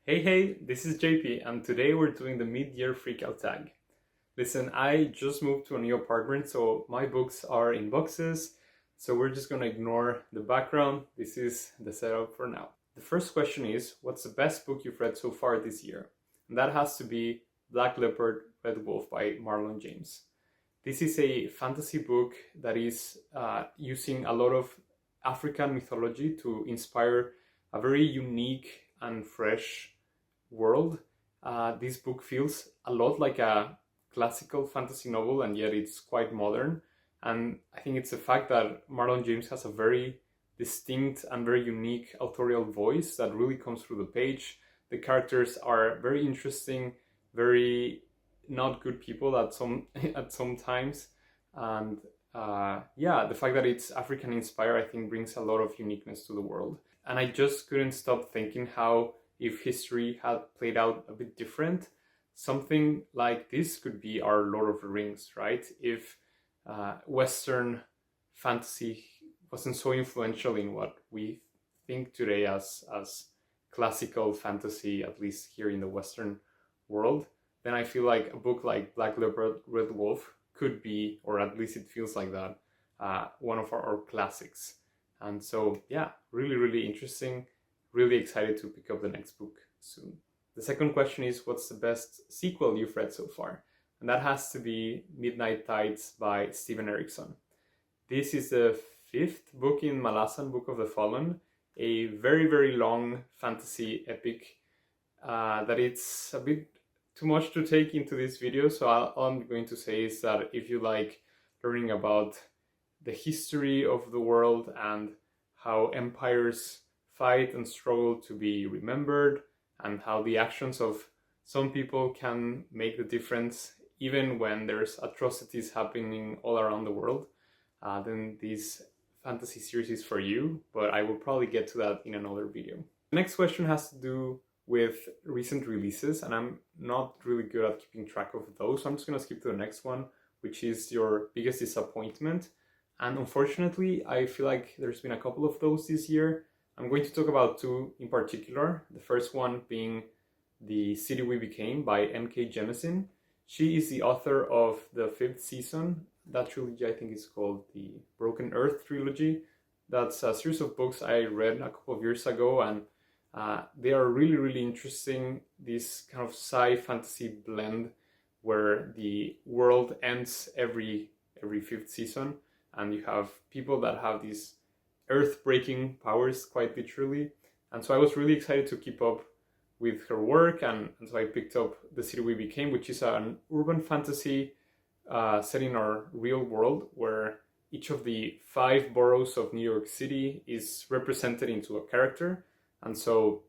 Hey, this is JP, and today we're doing the mid-year freakout tag. Listen, I just moved to a new apartment, so my books are in boxes, so we're just gonna ignore the background. This is the setup for now. The first question is, what's the best book you've read so far this year? And that has to be Black Leopard, Red Wolf by Marlon James. This is a fantasy book that is using a lot of African mythology to inspire a very unique and fresh world. This book feels a lot like a classical fantasy novel, and yet it's quite modern. And I think it's the fact that Marlon James has a very distinct and very unique authorial voice that really comes through the page. The characters are very interesting, very not good people at some at some times, and yeah, the fact that it's African inspired, I think, brings a lot of uniqueness to the world. And I just couldn't stop thinking how, if history had played out a bit different, something like this could be our Lord of the Rings, right? If Western fantasy wasn't so influential in what we think today as classical fantasy, at least here in the Western world, then I feel like a book like Black Leopard, Red Wolf could be, or at least it feels like that, one of our classics. And so, yeah, really interesting. Really excited to pick up the next book soon. The second question is, what's the best sequel you've read so far? And that has to be Midnight Tides by Steven Erikson. This is the fifth book in Malazan Book of the Fallen, a very long fantasy epic that it's a bit too much to take into this video. So all I'm going to say is that if you like learning about the history of the world and how empires fight and struggle to be remembered, and how the actions of some people can make the difference even when there's atrocities happening all around the world, then this fantasy series is for you, but I will probably get to that in another video. The next question has to do with recent releases, and I'm not really good at keeping track of those, so I'm just going to skip to the next one, which is your biggest disappointment. And unfortunately, I feel like there's been a couple of those this year. I'm going to talk about two in particular. The first one being The City We Became by M.K. Jemisin. She is the author of the fifth season. That trilogy, I think, is called the Broken Earth trilogy. That's a series of books I read a couple of years ago, and they are really interesting. This kind of sci fantasy blend where the world ends every fifth season, and you have people that have these earth-breaking powers, quite literally. And so I was really excited to keep up with her work, and so I picked up The City We Became, which is an urban fantasy set in our real world, where each of the 5 boroughs of New York City is represented into a character. And so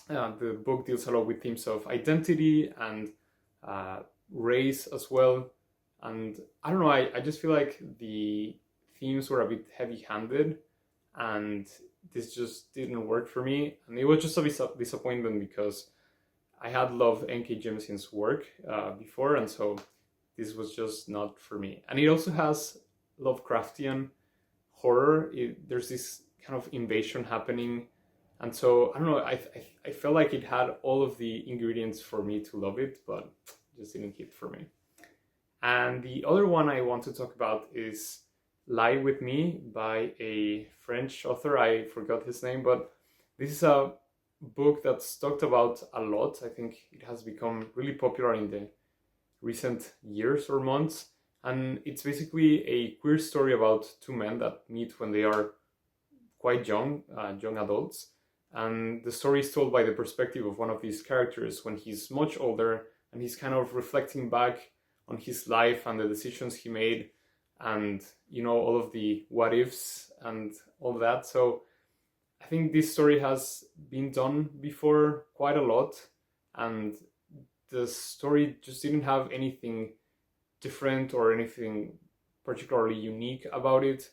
the book deals a lot with themes of identity and race as well. And I don't know, I just feel like the themes were a bit heavy-handed, and this just didn't work for me. And it was just a disappointment because I had loved N.K. Jemisin's work before, and so this was just not for me. And it also has Lovecraftian horror. There's this kind of invasion happening, and so I don't know, I felt like it had all of the ingredients for me to love it, but it just didn't hit for me. And the other one I want to talk about is Lie With Me by a French author. I forgot his name, but this is a book that's talked about a lot. I think it has become really popular in the recent years or months. And it's basically a queer story about 2 men that meet when they are quite young adults. And the story is told by the perspective of one of these characters when he's much older, and he's kind of reflecting back on his life and the decisions he made, and all of the what ifs and all that. So I think this story has been done before quite a lot, and the story just didn't have anything different or anything particularly unique about it.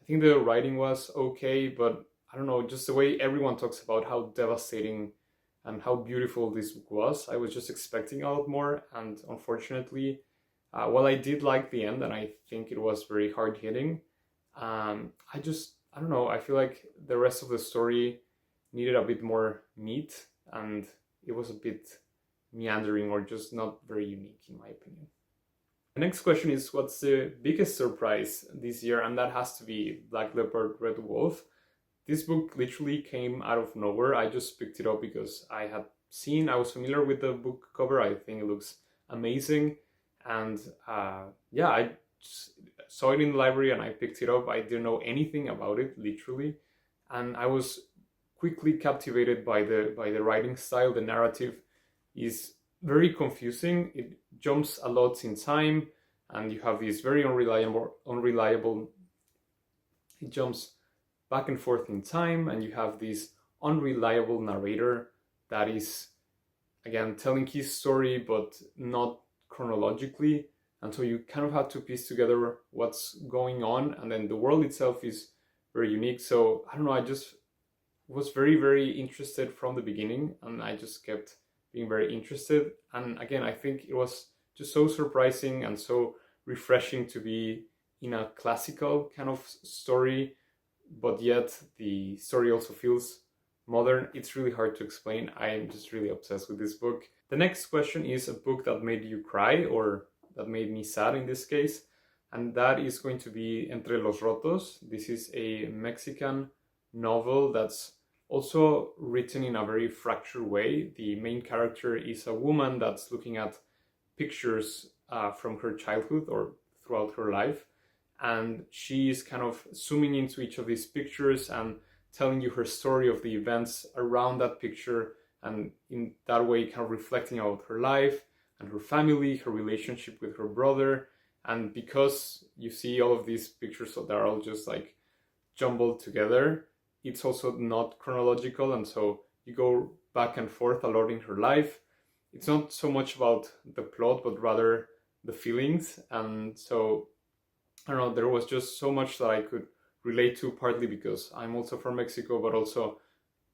I think the writing was okay, but I don't know, just the way everyone talks about how devastating and how beautiful this book was, I was just expecting a lot more. And unfortunately, while I did like the end, and I think it was very hard hitting, I don't know, I feel like the rest of the story needed a bit more meat, and it was a bit meandering or just not very unique in my opinion. The next question is, what's the biggest surprise this year? And that has to be Black Leopard Red Wolf. This book literally came out of nowhere. I just picked it up because I was familiar with the book cover. I think it looks amazing. And yeah, I saw it in the library and I picked it up. I didn't know anything about it, literally. And I was quickly captivated by the writing style. The narrative is very confusing. It jumps a lot in time, and you have this very unreliable. It jumps back and forth in time, and you have this unreliable narrator that is, again, telling his story, but not chronologically. And so you kind of have to piece together what's going on, and then the world itself is very unique. So I don't know, I just was very, very interested from the beginning, and I just kept being very interested. And again, I think it was just so surprising and so refreshing to be in a classical kind of story, but yet the story also feels modern. It's really hard to explain. I am just really obsessed with this book. The next question is a book that made you cry, or that made me sad in this case, and that is going to be Entre los Rotos. This is a Mexican novel that's also written in a very fractured way. The main character is a woman that's looking at pictures from her childhood or throughout her life, and she is kind of zooming into each of these pictures and telling you her story of the events around that picture, and in that way kind of reflecting about her life and her family, her relationship with her brother. And because you see all of these pictures that are all just like jumbled together, it's also not chronological, and so you go back and forth a lot in her life. It's not so much about the plot, but rather the feelings. And so, I don't know, there was just so much that I could relate to, partly because I'm also from Mexico, but also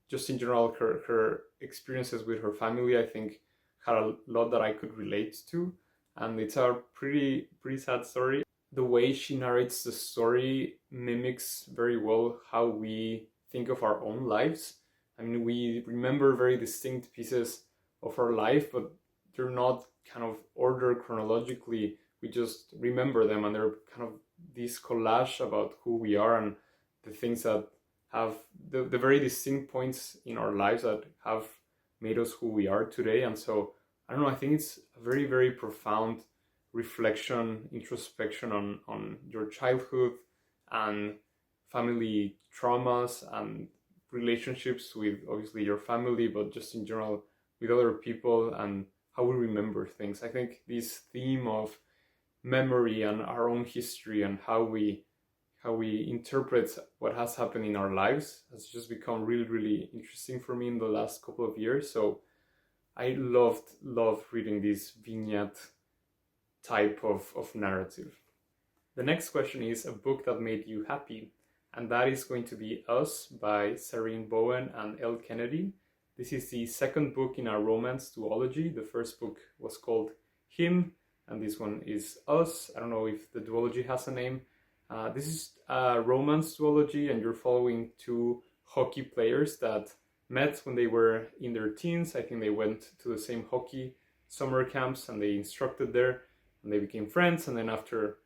just in general, her experiences with her family, I think, had a lot that I could relate to. And it's a pretty sad story. The way she narrates the story mimics very well how we think of our own lives. I mean, we remember very distinct pieces of our life, but they're not kind of ordered chronologically. We just remember them, and they're kind of this collage about who we are and the things that have the very distinct points in our lives that have made us who we are today. And so, I don't know, I think it's a very, very profound reflection, introspection on your childhood and family traumas and relationships with obviously your family, but just in general with other people and how we remember things. I think this theme of memory and our own history and how we interpret what has happened in our lives has just become really, really interesting for me in the last couple of years. So I loved reading this vignette type of narrative. The next question is a book that made you happy, and that is going to be Us by Sareen Bowen and Elle Kennedy. This is the second book in our romance duology. The first book was called Him, and this one is Us. I don't know if the duology has a name. This is a romance duology, and you're following two hockey players that met when they were in their teens. I think they went to the same hockey summer camps and they instructed there, and they became friends. And then after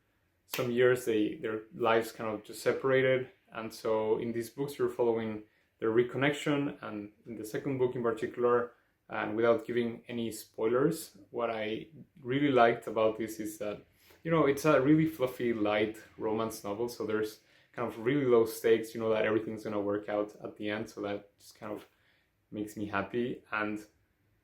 some years, their lives kind of just separated. And so in these books, you're following their reconnection. And in the second book in particular, and without giving any spoilers, what I really liked about this is that, you know, it's a really fluffy, light romance novel. So there's kind of really low stakes, you know, that everything's going to work out at the end. So that just kind of makes me happy. And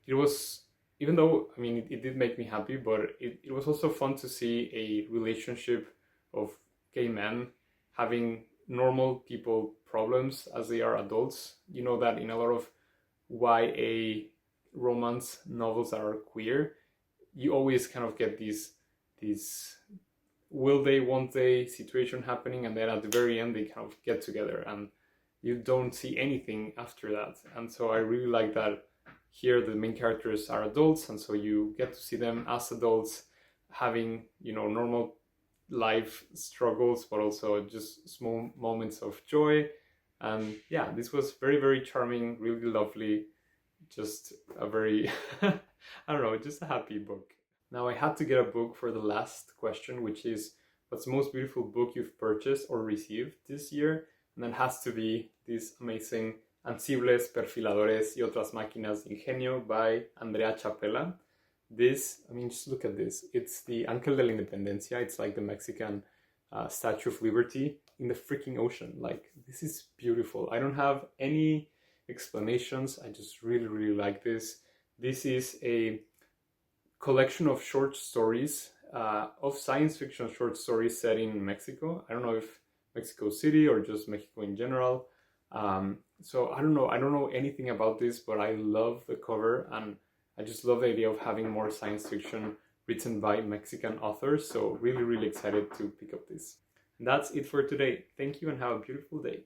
it was, even though, I mean, it did make me happy, but it was also fun to see a relationship of gay men having normal people problems as they are adults. You know that in a lot of YA romance novels that are queer, you always kind of get these will they, won't they situation happening, and then at the very end they kind of get together and you don't see anything after that. And so I really like that here the main characters are adults, and so you get to see them as adults having, you know, normal life struggles, but also just small moments of joy. And yeah, this was very, very charming, really lovely, just a very, I don't know, just a happy book. Now I had to get a book for the last question, which is what's the most beautiful book you've purchased or received this year? And that has to be this amazing Ansibles, Perfiladores y otras máquinas de ingenio by Andrea Chapela. This, I mean, just look at this. It's the Ángel de la Independencia. It's like the Mexican Statue of Liberty in the freaking ocean. Like, this is beautiful. I don't have any explanations. I just really, really like this. This is a collection of short stories, of science fiction short stories set in Mexico. I don't know if Mexico City or just Mexico in general. So I don't know anything about this, but I love the cover and I just love the idea of having more science fiction written by Mexican authors. So really, really excited to pick up this. And that's it for today. Thank you and have a beautiful day.